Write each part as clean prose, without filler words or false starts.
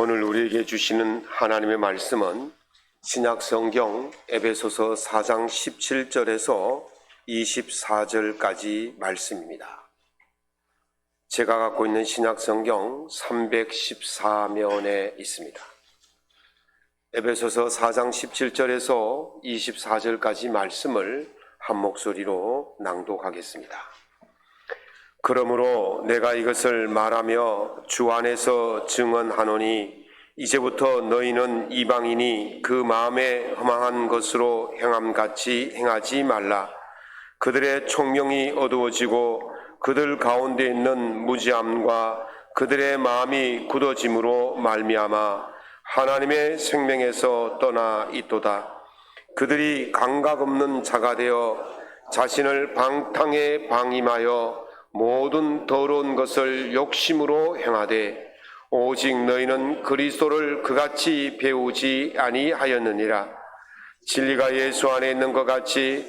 오늘 우리에게 주시는 하나님의 말씀은 신약 성경 에베소서 4장 17절에서 24절까지 말씀입니다. 제가 갖고 있는 신약 성경 314면에 있습니다. 에베소서 4장 17절에서 24절까지 말씀을 한 목소리로 낭독하겠습니다. 그러므로 내가 이것을 말하며 주 안에서 증언하노니 이제부터 너희는 이방인이 그 마음에 허망한 것으로 행함같이 행하지 말라. 그들의 총명이 어두워지고 그들 가운데 있는 무지함과 그들의 마음이 굳어짐으로 말미암아 하나님의 생명에서 떠나 있도다. 그들이 감각 없는 자가 되어 자신을 방탕에 방임하여 모든 더러운 것을 욕심으로 행하되 오직 너희는 그리스도를 그같이 배우지 아니하였느니라. 진리가 예수 안에 있는 것 같이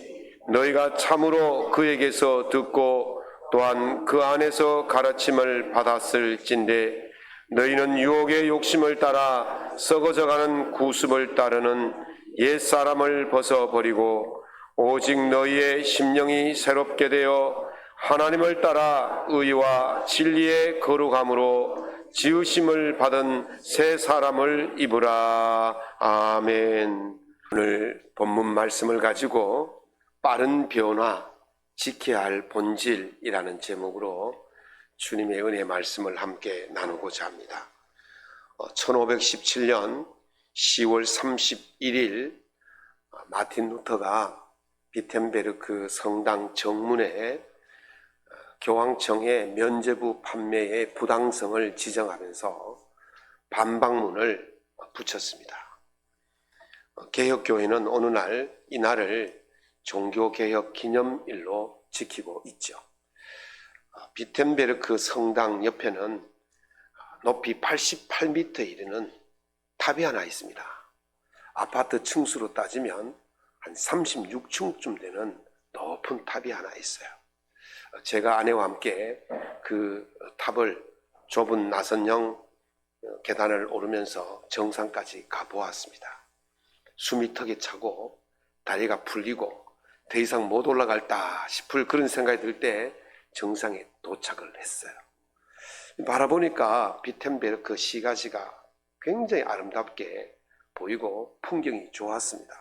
너희가 참으로 그에게서 듣고 또한 그 안에서 가르침을 받았을진대 너희는 유혹의 욕심을 따라 썩어져가는 구습을 따르는 옛사람을 벗어버리고 오직 너희의 심령이 새롭게 되어 하나님을 따라 의와 진리의 거룩함으로 지으심을 받은 새 사람을 입으라. 아멘. 오늘 본문 말씀을 가지고 빠른 변화, 지켜야 할 본질이라는 제목으로 주님의 은혜 말씀을 함께 나누고자 합니다. 1517년 10월 31일 마틴 루터가 비텐베르크 성당 정문에 교황청의 면죄부 판매의 부당성을 지적하면서 반박문을 붙였습니다. 개혁교회는 어느 날 이날을 종교개혁 기념일로 지키고 있죠. 비텐베르크 성당 옆에는 높이 88m에 이르는 탑이 하나 있습니다. 아파트 층수로 따지면 한 36층쯤 되는 높은 탑이 하나 있어요. 제가 아내와 함께 그 탑을 좁은 나선형 계단을 오르면서 정상까지 가보았습니다. 숨이 턱에 차고 다리가 풀리고 더 이상 못 올라갈다 싶을 그런 생각이 들 때 정상에 도착을 했어요. 바라보니까 비텐베르크 시가지가 굉장히 아름답게 보이고 풍경이 좋았습니다.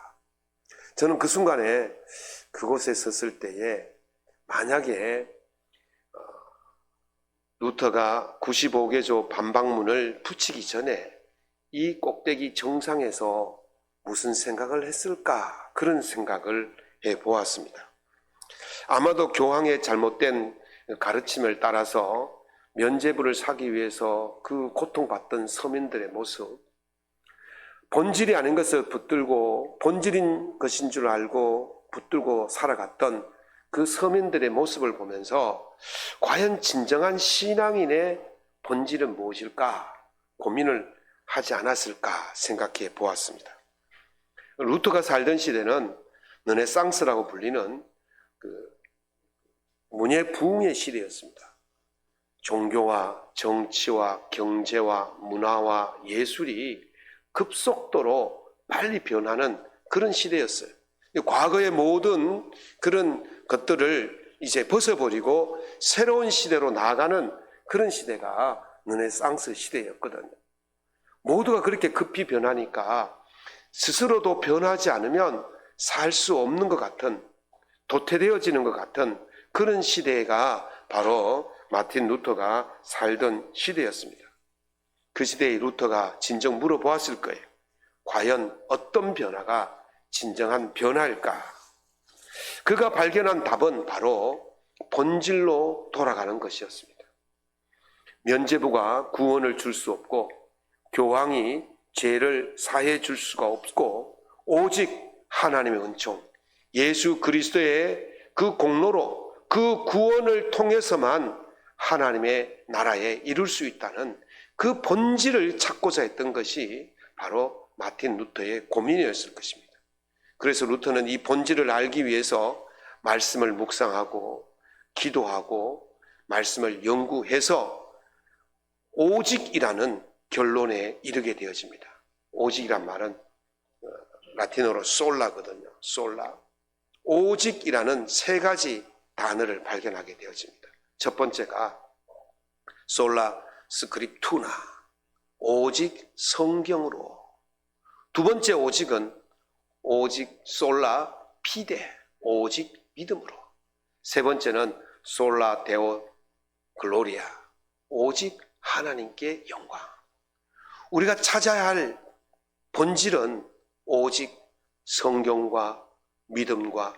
저는 그 순간에 그곳에 섰을 때에 만약에 루터가 95개조 반박문을 붙이기 전에 이 꼭대기 정상에서 무슨 생각을 했을까 그런 생각을 해보았습니다. 아마도 교황의 잘못된 가르침을 따라서 면죄부를 사기 위해서 그 고통받던 서민들의 모습, 본질이 아닌 것을 붙들고 본질인 것인 줄 알고 붙들고 살아갔던 그 서민들의 모습을 보면서 과연 진정한 신앙인의 본질은 무엇일까 고민을 하지 않았을까 생각해 보았습니다. 루터가 살던 시대는 르네상스라고 불리는 그 문예 부흥의 시대였습니다. 종교와 정치와 경제와 문화와 예술이 급속도로 빨리 변하는 그런 시대였어요. 과거의 모든 그런 것들을 이제 벗어버리고 새로운 시대로 나아가는 그런 시대가 르네상스 시대였거든요. 모두가 그렇게 급히 변하니까 스스로도 변하지 않으면 살 수 없는 것 같은, 도태되어지는 것 같은 그런 시대가 바로 마틴 루터가 살던 시대였습니다. 그 시대의 루터가 진정 물어보았을 거예요. 과연 어떤 변화가 진정한 변화일까? 그가 발견한 답은 바로 본질로 돌아가는 것이었습니다. 면죄부가 구원을 줄 수 없고 교황이 죄를 사해 줄 수가 없고 오직 하나님의 은총, 예수 그리스도의 그 공로로 그 구원을 통해서만 하나님의 나라에 이룰 수 있다는 그 본질을 찾고자 했던 것이 바로 마틴 루터의 고민이었을 것입니다. 그래서 루터는 이 본질을 알기 위해서 말씀을 묵상하고 기도하고 말씀을 연구해서 오직이라는 결론에 이르게 되어집니다. 오직이란 말은 라틴어로 솔라거든요. 솔라. 오직이라는 세 가지 단어를 발견하게 되어집니다. 첫 번째가 솔라 스크립투나, 오직 성경으로. 두 번째 오직은 오직 솔라 피데, 오직 믿음으로. 세 번째는 솔라 데오 글로리아, 오직 하나님께 영광. 우리가 찾아야 할 본질은 오직 성경과 믿음과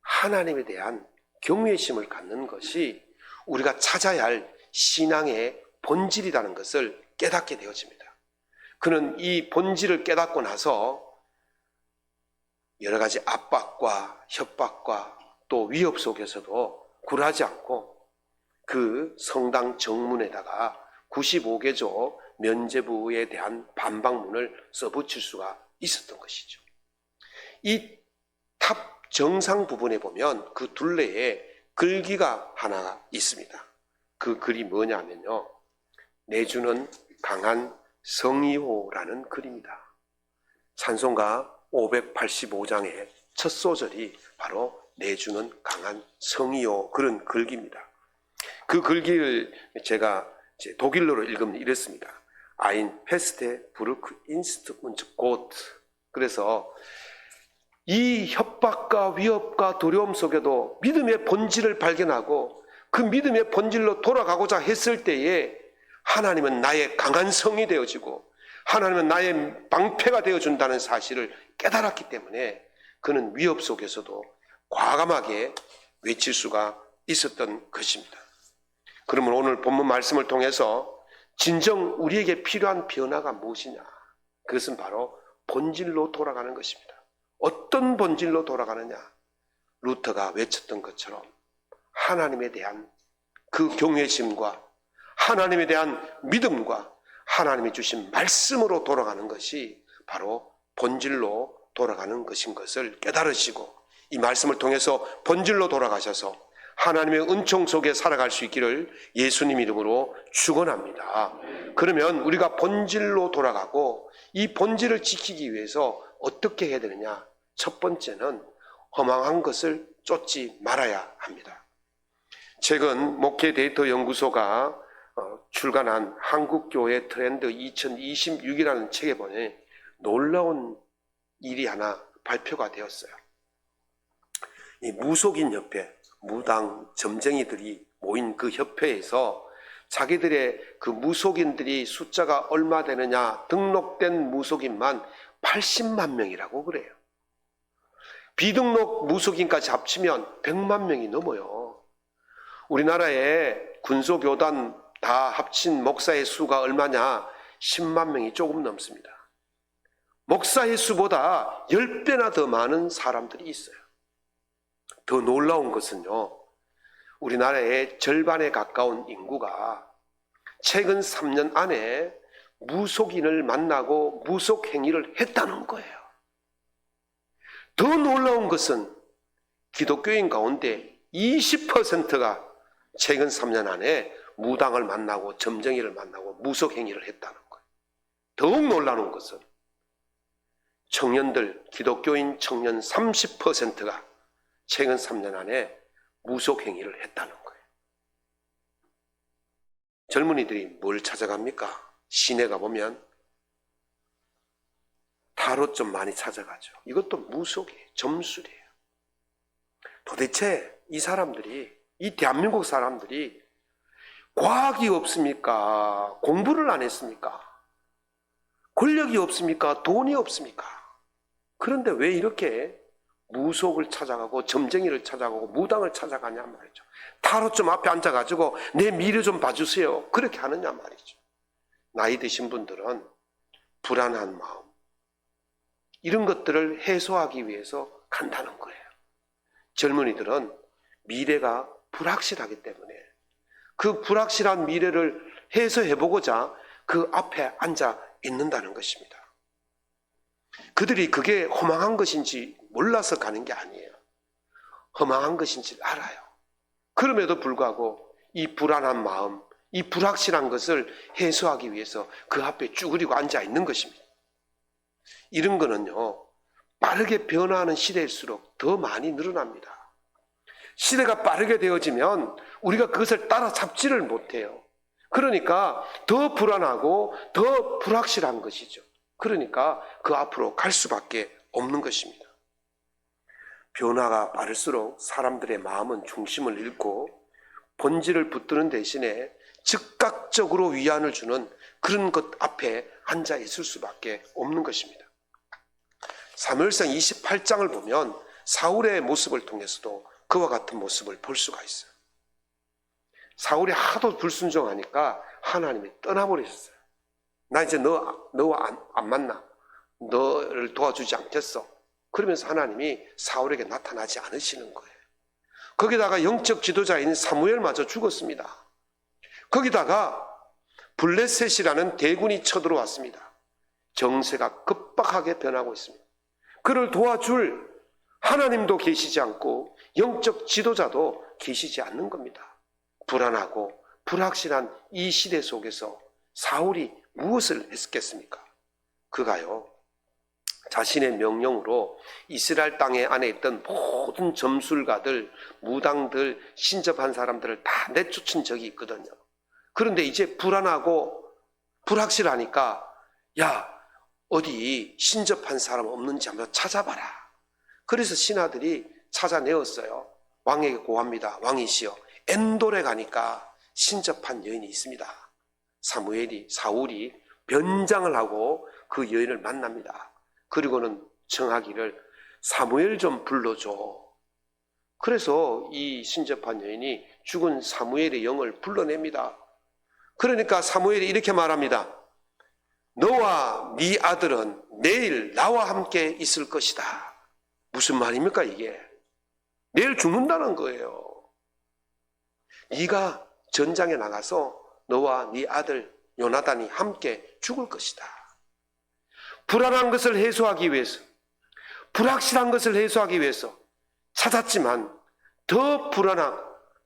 하나님에 대한 경외심을 갖는 것이 우리가 찾아야 할 신앙의 본질이라는 것을 깨닫게 되어집니다. 그는 이 본질을 깨닫고 나서 여러 가지 압박과 협박과 또 위협 속에서도 굴하지 않고 그 성당 정문에다가 95개조 면죄부에 대한 반박문을 써붙일 수가 있었던 것이죠. 이 탑 정상 부분에 보면 그 둘레에 글귀가 하나 있습니다. 그 글이 뭐냐면요, 내주는 강한 성의호라는 글입니다. 찬송가 585장의 첫 소절이 바로 내주는 강한 성의호, 그런 글귀입니다. 그 글귀를 제가 독일어로 읽으면 이랬습니다. Ein feste Brücke ist und Gott. 그래서 이 협박과 위협과 두려움 속에도 믿음의 본질을 발견하고 그 믿음의 본질로 돌아가고자 했을 때에 하나님은 나의 강한 성이 되어지고 하나님은 나의 방패가 되어준다는 사실을 깨달았기 때문에 그는 위협 속에서도 과감하게 외칠 수가 있었던 것입니다. 그러면 오늘 본문 말씀을 통해서 진정 우리에게 필요한 변화가 무엇이냐? 그것은 바로 본질로 돌아가는 것입니다. 어떤 본질로 돌아가느냐? 루터가 외쳤던 것처럼 하나님에 대한 그 경외심과 하나님에 대한 믿음과 하나님이 주신 말씀으로 돌아가는 것이 바로 본질로 돌아가는 것인 것을 깨달으시고 이 말씀을 통해서 본질로 돌아가셔서 하나님의 은총 속에 살아갈 수 있기를 예수님 이름으로 축원합니다. 그러면 우리가 본질로 돌아가고 이 본질을 지키기 위해서 어떻게 해야 되느냐? 첫 번째는 허망한 것을 쫓지 말아야 합니다. 최근 목회 데이터 연구소가 출간한 한국교회 트렌드 2026이라는 책에 보니 놀라운 일이 하나 발표가 되었어요. 이 무속인 협회, 무당, 점쟁이들이 모인 그 협회에서 자기들의 그 무속인들이 숫자가 얼마 되느냐 등록된 무속인만 80만 명이라고 그래요. 비등록 무속인까지 합치면 100만 명이 넘어요. 우리나라에 군소교단 다 합친 목사의 수가 얼마냐? 10만 명이 조금 넘습니다. 목사의 수보다 10배나 더 많은 사람들이 있어요. 더 놀라운 것은요, 우리나라의 절반에 가까운 인구가 최근 3년 안에 무속인을 만나고 무속 행위를 했다는 거예요. 더 놀라운 것은 기독교인 가운데 20%가 최근 3년 안에 무당을 만나고 점쟁이를 만나고 무속 행위를 했다는 거예요. 더욱 놀라운 것은 청년들, 기독교인 청년 30%가 최근 3년 안에 무속 행위를 했다는 거예요. 젊은이들이 뭘 찾아갑니까? 시내 가보면 타로 좀 많이 찾아가죠. 이것도 무속이에요. 점술이에요. 도대체 이 사람들이, 이 대한민국 사람들이 과학이 없습니까? 공부를 안 했습니까? 권력이 없습니까? 돈이 없습니까? 그런데 왜 이렇게 무속을 찾아가고 점쟁이를 찾아가고 무당을 찾아가냐 말이죠. 타로 좀 앞에 앉아가지고 내 미래 좀 봐주세요. 그렇게 하느냐 말이죠. 나이 드신 분들은 불안한 마음, 이런 것들을 해소하기 위해서 간다는 거예요. 젊은이들은 미래가 불확실하기 때문에 그 불확실한 미래를 해소해보고자 그 앞에 앉아 있는다는 것입니다. 그들이 그게 허망한 것인지 몰라서 가는 게 아니에요. 허망한 것인지 알아요. 그럼에도 불구하고 이 불안한 마음, 이 불확실한 것을 해소하기 위해서 그 앞에 쭈그리고 앉아 있는 것입니다. 이런 거는요, 빠르게 변화하는 시대일수록 더 많이 늘어납니다. 시대가 빠르게 되어지면 우리가 그것을 따라잡지를 못해요. 그러니까 더 불안하고 더 불확실한 것이죠. 그러니까 그 앞으로 갈 수밖에 없는 것입니다. 변화가 빠를수록 사람들의 마음은 중심을 잃고 본질을 붙드는 대신에 즉각적으로 위안을 주는 그런 것 앞에 앉아 있을 수밖에 없는 것입니다. 사무엘상 28장을 보면 사울의 모습을 통해서도 그와 같은 모습을 볼 수가 있어요. 사울이 하도 불순종하니까 하나님이 떠나버리셨어요. 나 이제 너와 안 만나. 너를 도와주지 않겠어. 그러면서 하나님이 사울에게 나타나지 않으시는 거예요. 거기다가 영적 지도자인 사무엘마저 죽었습니다. 거기다가 블레셋이라는 대군이 쳐들어왔습니다. 정세가 급박하게 변하고 있습니다. 그를 도와줄 하나님도 계시지 않고 영적 지도자도 계시지 않는 겁니다. 불안하고 불확실한 이 시대 속에서 사울이 무엇을 했겠습니까? 그가요, 자신의 명령으로 이스라엘 땅에 안에 있던 모든 점술가들, 무당들, 신접한 사람들을 다 내쫓은 적이 있거든요. 그런데 이제 불안하고 불확실하니까 야, 어디 신접한 사람 없는지 한번 찾아봐라. 그래서 신하들이 찾아내었어요. 왕에게 고합니다. 왕이시여, 엔돌에 가니까 신접한 여인이 있습니다. 사울이 변장을 하고 그 여인을 만납니다. 그리고는 청하기를 사무엘 좀 불러줘. 그래서 이 신접한 여인이 죽은 사무엘의 영을 불러냅니다. 그러니까 사무엘이 이렇게 말합니다. 너와 네 아들은 내일 나와 함께 있을 것이다. 무슨 말입니까 이게? 내일 죽는다는 거예요. 네가 전장에 나가서 너와 네 아들 요나단이 함께 죽을 것이다. 불안한 것을 해소하기 위해서, 불확실한 것을 해소하기 위해서 찾았지만 더 불안한,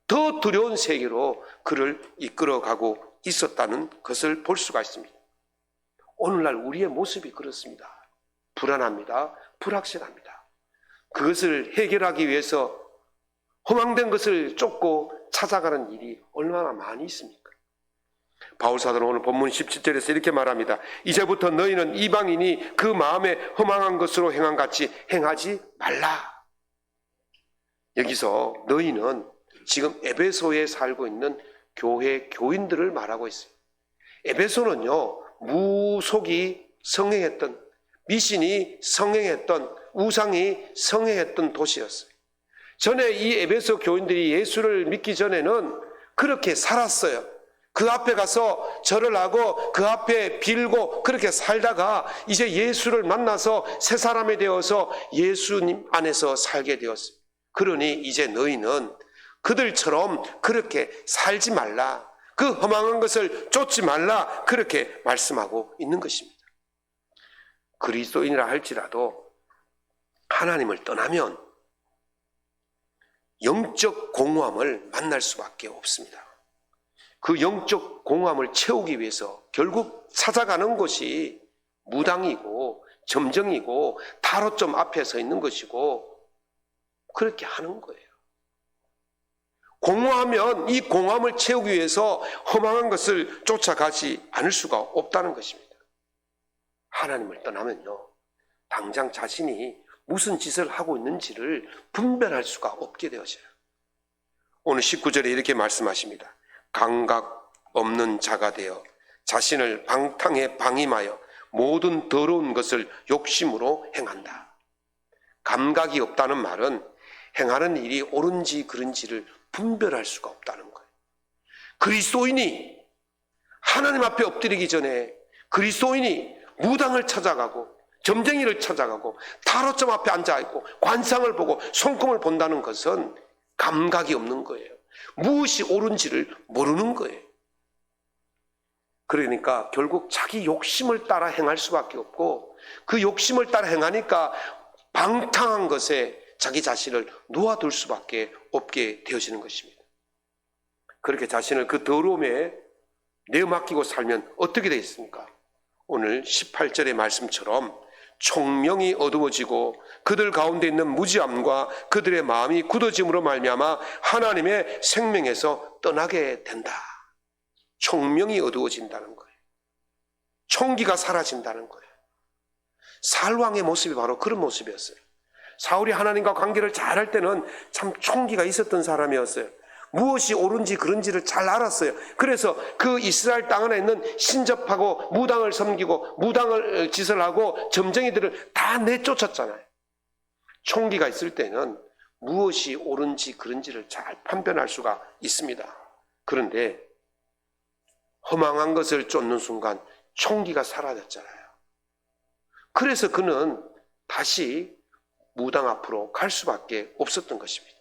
더 두려운 세계로 그를 이끌어가고 있었다는 것을 볼 수가 있습니다. 오늘날 우리의 모습이 그렇습니다. 불안합니다. 불확실합니다. 그것을 해결하기 위해서 허망된 것을 쫓고 찾아가는 일이 얼마나 많이 있습니까? 바울사도는 오늘 본문 17절에서 이렇게 말합니다. 이제부터 너희는 이방인이 그 마음에 허망한 것으로 행한 같이 행하지 말라. 여기서 너희는 지금 에베소에 살고 있는 교회 교인들을 말하고 있어요. 에베소는요, 무속이 성행했던, 미신이 성행했던, 우상이 성행했던 도시였어요. 전에 이 에베소 교인들이 예수를 믿기 전에는 그렇게 살았어요. 그 앞에 가서 절을 하고 그 앞에 빌고 그렇게 살다가 이제 예수를 만나서 새 사람이 되어서 예수님 안에서 살게 되었어요. 그러니 이제 너희는 그들처럼 그렇게 살지 말라. 그 허망한 것을 쫓지 말라. 그렇게 말씀하고 있는 것입니다. 그리스도인이라 할지라도 하나님을 떠나면 영적 공허함을 만날 수밖에 없습니다. 그 영적 공허함을 채우기 위해서 결국 찾아가는 것이 무당이고 점정이고 타로점 앞에 서 있는 것이고 그렇게 하는 거예요. 공허하면 이 공허함을 채우기 위해서 허망한 것을 쫓아가지 않을 수가 없다는 것입니다. 하나님을 떠나면요, 당장 자신이 무슨 짓을 하고 있는지를 분별할 수가 없게 되어져요. 오늘 19절에 이렇게 말씀하십니다. 감각 없는 자가 되어 자신을 방탕에 방임하여 모든 더러운 것을 욕심으로 행한다. 감각이 없다는 말은 행하는 일이 옳은지 그른지를 분별할 수가 없다는 거예요. 그리스도인이 하나님 앞에 엎드리기 전에 그리스도인이 무당을 찾아가고 점쟁이를 찾아가고 타로점 앞에 앉아있고 관상을 보고 손금을 본다는 것은 감각이 없는 거예요. 무엇이 옳은지를 모르는 거예요. 그러니까 결국 자기 욕심을 따라 행할 수밖에 없고 그 욕심을 따라 행하니까 방탕한 것에 자기 자신을 놓아둘 수밖에 없게 되어지는 것입니다. 그렇게 자신을 그 더러움에 내어맡기고 살면 어떻게 되겠습니까? 오늘 18절의 말씀처럼 총명이 어두워지고 그들 가운데 있는 무지함과 그들의 마음이 굳어짐으로 말미암아 하나님의 생명에서 떠나게 된다. 총명이 어두워진다는 거예요. 총기가 사라진다는 거예요. 사울왕의 모습이 바로 그런 모습이었어요. 사울이 하나님과 관계를 잘할 때는 참 총기가 있었던 사람이었어요. 무엇이 옳은지 그른지를 잘 알았어요. 그래서 그 이스라엘 땅 안에 있는 신접하고 무당을 섬기고 무당을 짓을 하고 점쟁이들을 다 내쫓았잖아요. 총기가 있을 때는 무엇이 옳은지 그른지를 잘 판별할 수가 있습니다. 그런데 허망한 것을 쫓는 순간 총기가 사라졌잖아요. 그래서 그는 다시 무당 앞으로 갈 수밖에 없었던 것입니다.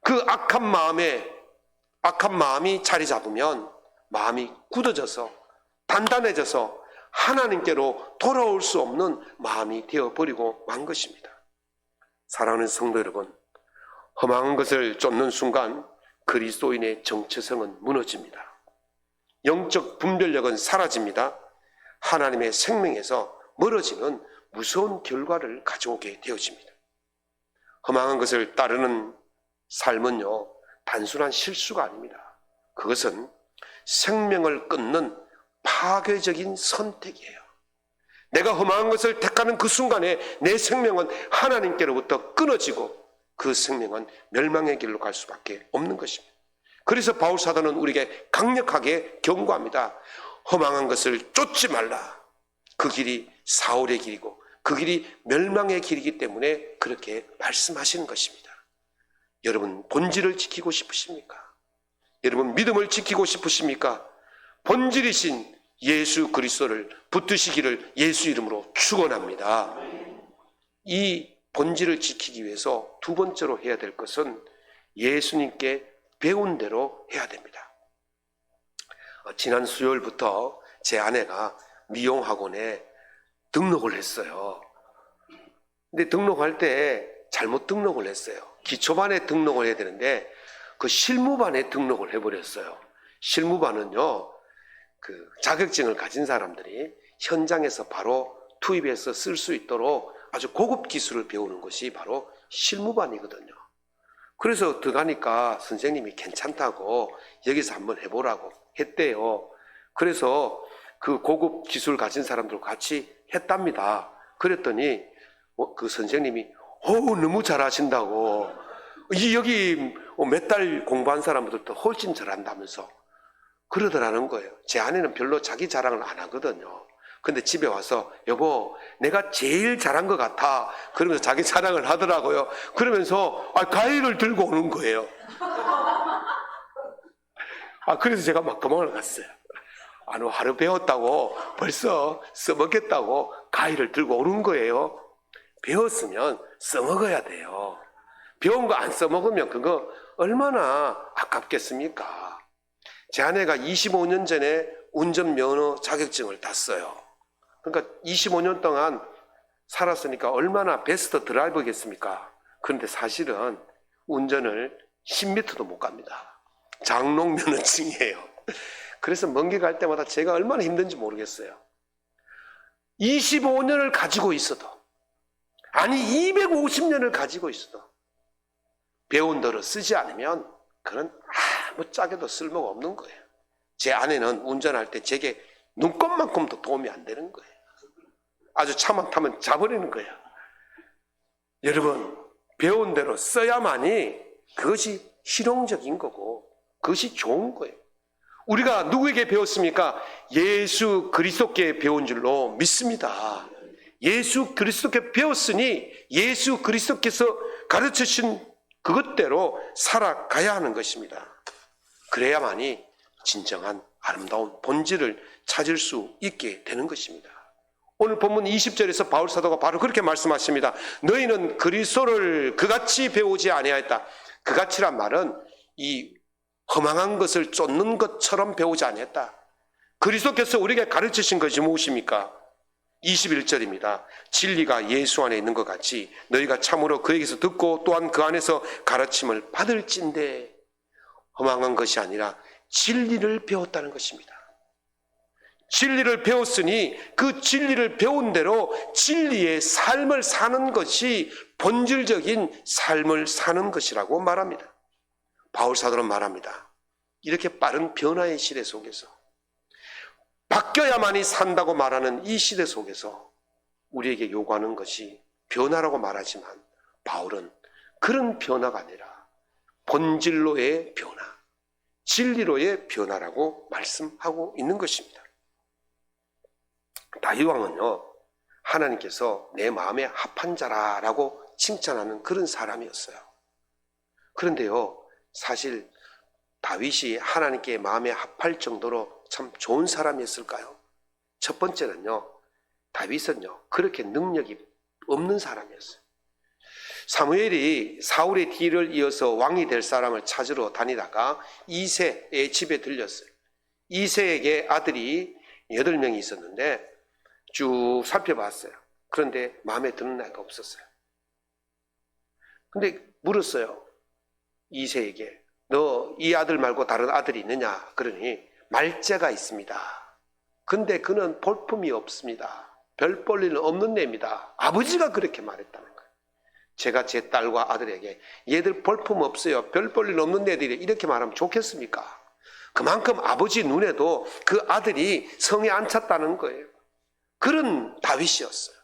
그 악한 마음이 자리 잡으면 마음이 굳어져서 단단해져서 하나님께로 돌아올 수 없는 마음이 되어버리고 만 것입니다. 사랑하는 성도 여러분, 허망한 것을 쫓는 순간 그리스도인의 정체성은 무너집니다. 영적 분별력은 사라집니다. 하나님의 생명에서 멀어지는 무서운 결과를 가져오게 되어집니다. 허망한 것을 따르는 삶은요, 단순한 실수가 아닙니다. 그것은 생명을 끊는 파괴적인 선택이에요. 내가 허망한 것을 택하는 그 순간에 내 생명은 하나님께로부터 끊어지고 그 생명은 멸망의 길로 갈 수밖에 없는 것입니다. 그래서 바울 사도는 우리에게 강력하게 경고합니다. 허망한 것을 쫓지 말라. 그 길이 사울의 길이고 그 길이 멸망의 길이기 때문에 그렇게 말씀하시는 것입니다. 여러분, 본질을 지키고 싶으십니까? 여러분, 믿음을 지키고 싶으십니까? 본질이신 예수 그리스도를 붙드시기를 예수 이름으로 축원합니다. 이 본질을 지키기 위해서 두 번째로 해야 될 것은 예수님께 배운 대로 해야 됩니다. 지난 수요일부터 제 아내가 미용학원에 등록을 했어요. 근데 등록할 때 잘못 등록을 했어요. 기초반에 등록을 해야 되는데 그 실무반에 등록을 해버렸어요. 실무반은요, 그 자격증을 가진 사람들이 현장에서 바로 투입해서 쓸 수 있도록 아주 고급 기술을 배우는 것이 바로 실무반이거든요. 그래서 들어가니까 선생님이 괜찮다고 여기서 한번 해보라고 했대요. 그래서 그 고급 기술 가진 사람들과 같이 했답니다. 그랬더니 그 선생님이 너무 잘하신다고, 여기 몇 달 공부한 사람들도 훨씬 잘한다면서 그러더라는 거예요. 제 아내는 별로 자기 자랑을 안 하거든요. 근데 집에 와서 여보, 내가 제일 잘한 것 같아, 그러면서 자기 자랑을 하더라고요. 그러면서 가위를 들고 오는 거예요. 그래서 제가 막 도망을 갔어요. 너 하루 배웠다고 벌써 써먹겠다고 가위를 들고 오는 거예요. 배웠으면 써먹어야 돼요. 배운 거 안 써먹으면 그거 얼마나 아깝겠습니까? 제 아내가 25년 전에 운전면허 자격증을 땄어요. 그러니까 25년 동안 살았으니까 얼마나 베스트 드라이버겠습니까? 그런데 사실은 운전을 10m도 못 갑니다. 장롱 면허증이에요. 그래서 먼 길 갈 때마다 제가 얼마나 힘든지 모르겠어요. 25년을 가지고 있어도, 아니 250년을 가지고 있어도 배운 대로 쓰지 않으면 그건 아무짝에도 쓸모가 없는 거예요. 제 아내는 운전할 때 제게 눈곱만큼도 도움이 안 되는 거예요. 아주 차만 타면 자버리는 거예요. 여러분, 배운 대로 써야만이 그것이 실용적인 거고 그것이 좋은 거예요. 우리가 누구에게 배웠습니까? 예수 그리스도께 배운 줄로 믿습니다. 예수 그리스도께 배웠으니 예수 그리스도께서 가르치신 그것대로 살아가야 하는 것입니다. 그래야만이 진정한 아름다운 본질을 찾을 수 있게 되는 것입니다. 오늘 본문 20절에서 바울 사도가 바로 그렇게 말씀하십니다. 너희는 그리스도를 그같이 배우지 아니하였다. 그같이란 말은 이 허망한 것을 쫓는 것처럼 배우지 아니했다. 그리스도께서 우리에게 가르치신 것이 무엇입니까? 21절입니다. 진리가 예수 안에 있는 것 같이 너희가 참으로 그에게서 듣고 또한 그 안에서 가르침을 받을진대. 허망한 것이 아니라 진리를 배웠다는 것입니다. 진리를 배웠으니 그 진리를 배운 대로 진리의 삶을 사는 것이 본질적인 삶을 사는 것이라고 말합니다. 바울 사도는 말합니다. 이렇게 빠른 변화의 시대 속에서 바뀌어야만이 산다고 말하는 이 시대 속에서 우리에게 요구하는 것이 변화라고 말하지만 바울은 그런 변화가 아니라 본질로의 변화, 진리로의 변화라고 말씀하고 있는 것입니다. 다윗왕은요, 하나님께서 내 마음에 합한 자라라고 칭찬하는 그런 사람이었어요. 그런데요, 사실 다윗이 하나님께 마음에 합할 정도로 참 좋은 사람이었을까요? 첫 번째는요, 다윗은요, 그렇게 능력이 없는 사람이었어요. 사무엘이 사울의 뒤를 이어서 왕이 될 사람을 찾으러 다니다가 이새의 집에 들렸어요. 이새에게 아들이 8명이 있었는데 쭉 살펴봤어요. 그런데 마음에 드는 애가 없었어요. 근데 물었어요. 이새에게, 너 이 아들 말고 다른 아들이 있느냐? 그러니 말째가 있습니다. 근데 그는 볼품이 없습니다. 별 볼 일은 없는 애입니다. 아버지가 그렇게 말했다는 거예요. 제가 제 딸과 아들에게 얘들 볼품 없어요, 별 볼 일 없는 애들이 이렇게 말하면 좋겠습니까? 그만큼 아버지 눈에도 그 아들이 성에 안 찼다는 거예요. 그런 다윗이었어요.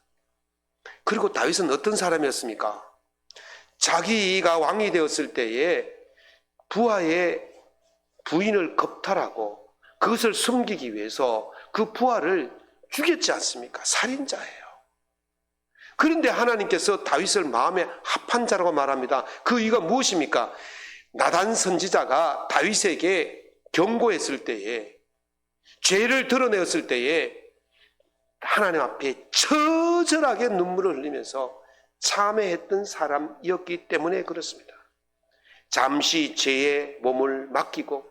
그리고 다윗은 어떤 사람이었습니까? 자기가 왕이 되었을 때에 부하의 부인을 겁탈하고 그것을 숨기기 위해서 그 부하를 죽였지 않습니까? 살인자예요. 그런데 하나님께서 다윗을 마음에 합한 자라고 말합니다. 그 이유가 무엇입니까? 나단 선지자가 다윗에게 경고했을 때에, 죄를 드러내었을 때에 하나님 앞에 처절하게 눈물을 흘리면서 참회했던 사람이었기 때문에 그렇습니다. 잠시 죄의 몸을 맡기고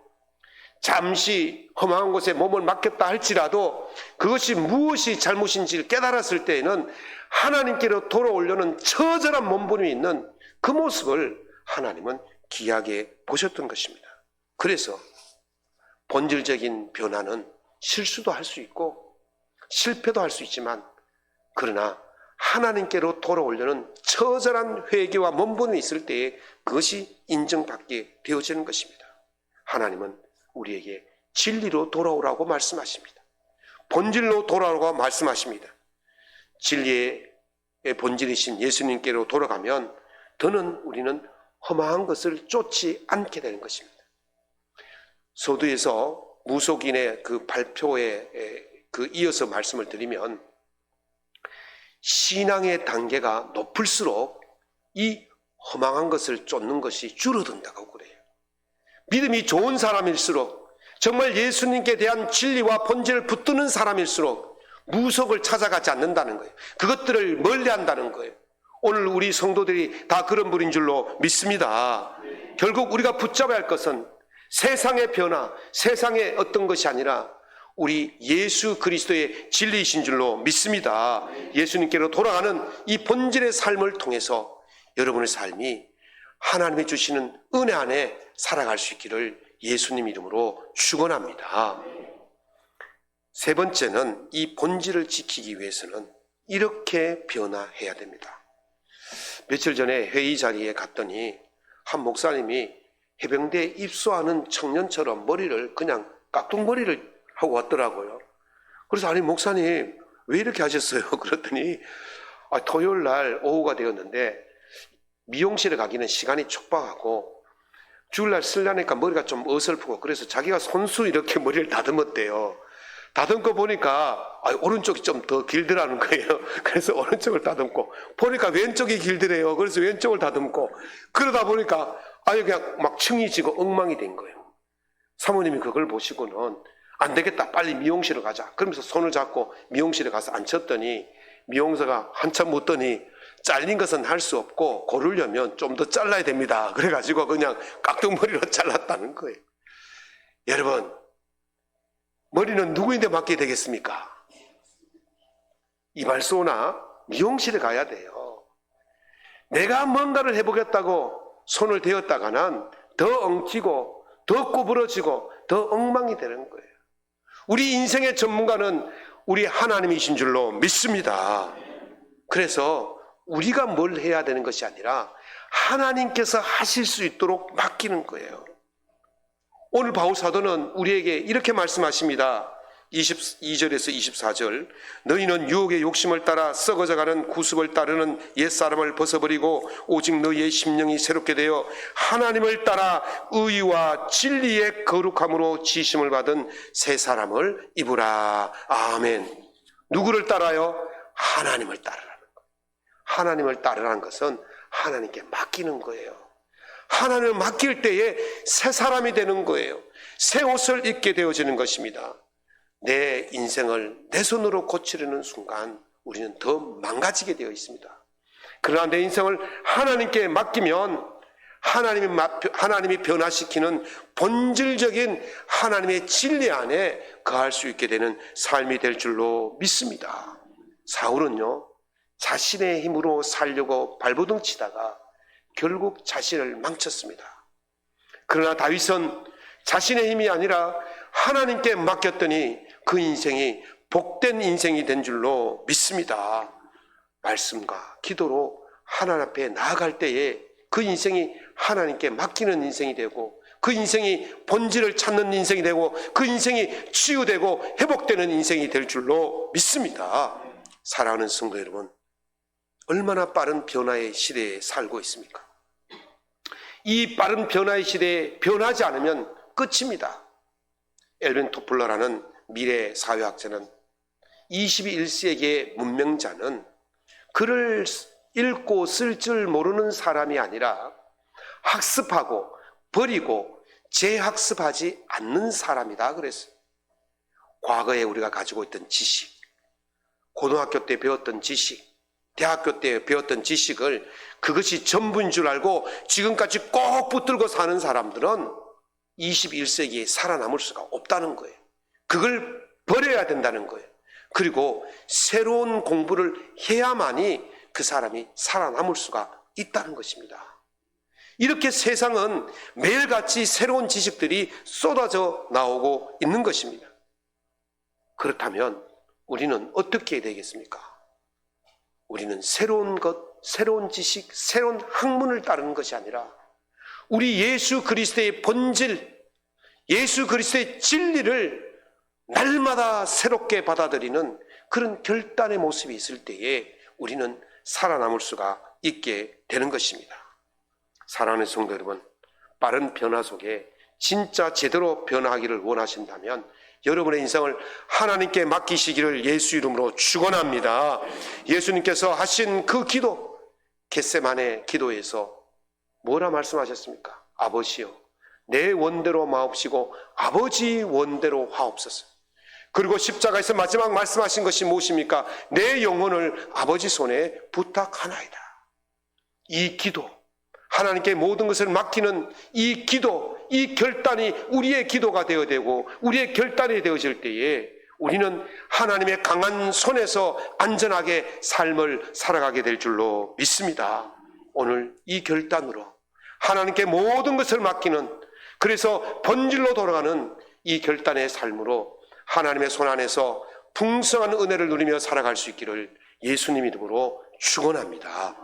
잠시 험한 곳에 몸을 맡겼다 할지라도 그것이 무엇이 잘못인지를 깨달았을 때에는 하나님께로 돌아오려는 처절한 몸부림이 있는 그 모습을 하나님은 귀하게 보셨던 것입니다. 그래서 본질적인 변화는 실수도 할 수 있고 실패도 할 수 있지만, 그러나 하나님께로 돌아오려는 처절한 회개와 몸부림이 있을 때에 그것이 인정받게 되어지는 것입니다. 하나님은 우리에게 진리로 돌아오라고 말씀하십니다. 본질로 돌아오라고 말씀하십니다. 진리의 본질이신 예수님께로 돌아가면 더는 우리는 험한 것을 쫓지 않게 되는 것입니다. 소두에서 무속인의 그 발표에 이어서 말씀을 드리면, 신앙의 단계가 높을수록 이 허망한 것을 쫓는 것이 줄어든다고 그래요. 믿음이 좋은 사람일수록, 정말 예수님께 대한 진리와 본질을 붙드는 사람일수록 무속을 찾아가지 않는다는 거예요. 그것들을 멀리한다는 거예요. 오늘 우리 성도들이 다 그런 분인 줄로 믿습니다. 결국 우리가 붙잡아야 할 것은 세상의 변화, 세상의 어떤 것이 아니라 우리 예수 그리스도의 진리이신 줄로 믿습니다. 예수님께로 돌아가는 이 본질의 삶을 통해서 여러분의 삶이 하나님이 주시는 은혜 안에 살아갈 수 있기를 예수님 이름으로 축원합니다. 세 번째는 이 본질을 지키기 위해서는 이렇게 변화해야 됩니다. 며칠 전에 회의 자리에 갔더니 한 목사님이 해병대에 입소하는 청년처럼 머리를 그냥 깍둑머리를 하고 왔더라고요. 그래서 아니 목사님 왜 이렇게 하셨어요? 그랬더니 토요일 날 오후가 되었는데 미용실에 가기는 시간이 촉박하고 주일날 쓰려니까 머리가 좀 어설프고, 그래서 자기가 손수 이렇게 머리를 다듬었대요. 다듬고 보니까 오른쪽이 좀 더 길더라는 거예요. 그래서 오른쪽을 다듬고 보니까 왼쪽이 길더래요. 그래서 왼쪽을 다듬고, 그러다 보니까 그냥 막 층이 지고 엉망이 된 거예요. 사모님이 그걸 보시고는 안 되겠다, 빨리 미용실에 가자 그러면서 손을 잡고 미용실에 가서 앉혔더니 미용사가 한참 묻더니 잘린 것은 할 수 없고 고르려면 좀 더 잘라야 됩니다. 그래가지고 그냥 깍둑머리로 잘랐다는 거예요. 여러분, 머리는 누구인데 맡게 되겠습니까? 이발소나 미용실에 가야 돼요. 내가 뭔가를 해보겠다고 손을 대었다가는 더 엉키고 더 구부러지고 더 엉망이 되는 거예요. 우리 인생의 전문가는 우리 하나님이신 줄로 믿습니다. 그래서 우리가 뭘 해야 되는 것이 아니라 하나님께서 하실 수 있도록 맡기는 거예요. 오늘 바울 사도는 우리에게 이렇게 말씀하십니다. 22절에서 24절. 너희는 유혹의 욕심을 따라 썩어져가는 구습을 따르는 옛사람을 벗어버리고 오직 너희의 심령이 새롭게 되어 하나님을 따라 의와 진리의 거룩함으로 지심을 받은 새 사람을 입으라. 아멘. 누구를 따라요? 하나님을 따르라는 거예요. 하나님을 따르라는 것은 하나님께 맡기는 거예요. 하나님을 맡길 때에 새 사람이 되는 거예요. 새 옷을 입게 되어지는 것입니다. 내 인생을 내 손으로 고치려는 순간 우리는 더 망가지게 되어 있습니다. 그러나 내 인생을 하나님께 맡기면 하나님이 변화시키는 본질적인 하나님의 진리 안에 거할 수 있게 되는 삶이 될 줄로 믿습니다. 사울은요, 자신의 힘으로 살려고 발버둥 치다가 결국 자신을 망쳤습니다. 그러나 다윗은 자신의 힘이 아니라 하나님께 맡겼더니 그 인생이 복된 인생이 된 줄로 믿습니다. 말씀과 기도로 하나님 앞에 나아갈 때에 그 인생이 하나님께 맡기는 인생이 되고 그 인생이 본질을 찾는 인생이 되고 그 인생이 치유되고 회복되는 인생이 될 줄로 믿습니다. 사랑하는 성도 여러분, 얼마나 빠른 변화의 시대에 살고 있습니까? 이 빠른 변화의 시대에 변하지 않으면 끝입니다. 엘빈 토플러라는 미래 사회학자는 21세기의 문명자는 글을 읽고 쓸 줄 모르는 사람이 아니라 학습하고 버리고 재학습하지 않는 사람이다 그랬어요. 과거에 우리가 가지고 있던 지식, 고등학교 때 배웠던 지식, 대학교 때 배웠던 지식을 그것이 전부인 줄 알고 지금까지 꼭 붙들고 사는 사람들은 21세기에 살아남을 수가 없다는 거예요. 그걸 버려야 된다는 거예요. 그리고 새로운 공부를 해야만이 그 사람이 살아남을 수가 있다는 것입니다. 이렇게 세상은 매일같이 새로운 지식들이 쏟아져 나오고 있는 것입니다. 그렇다면 우리는 어떻게 해야 되겠습니까? 우리는 새로운 것, 새로운 지식, 새로운 학문을 따르는 것이 아니라 우리 예수 그리스도의 본질, 예수 그리스도의 진리를 날마다 새롭게 받아들이는 그런 결단의 모습이 있을 때에 우리는 살아남을 수가 있게 되는 것입니다. 사랑하는 성도 여러분, 빠른 변화 속에 진짜 제대로 변화하기를 원하신다면 여러분의 인생을 하나님께 맡기시기를 예수 이름으로 축원합니다. 예수님께서 하신 그 기도, 겟세마네 기도에서 뭐라 말씀하셨습니까? 아버지여, 내 원대로 마옵시고 아버지 원대로 하옵소서. 그리고 십자가에서 마지막 말씀하신 것이 무엇입니까? 내 영혼을 아버지 손에 부탁하나이다. 이 기도, 하나님께 모든 것을 맡기는 이 기도, 이 결단이 우리의 기도가 되어야 되고 우리의 결단이 되어질 때에 우리는 하나님의 강한 손에서 안전하게 삶을 살아가게 될 줄로 믿습니다. 오늘 이 결단으로 하나님께 모든 것을 맡기는, 그래서 본질로 돌아가는 이 결단의 삶으로 하나님의 손 안에서 풍성한 은혜를 누리며 살아갈 수 있기를 예수님 이름으로 축원합니다.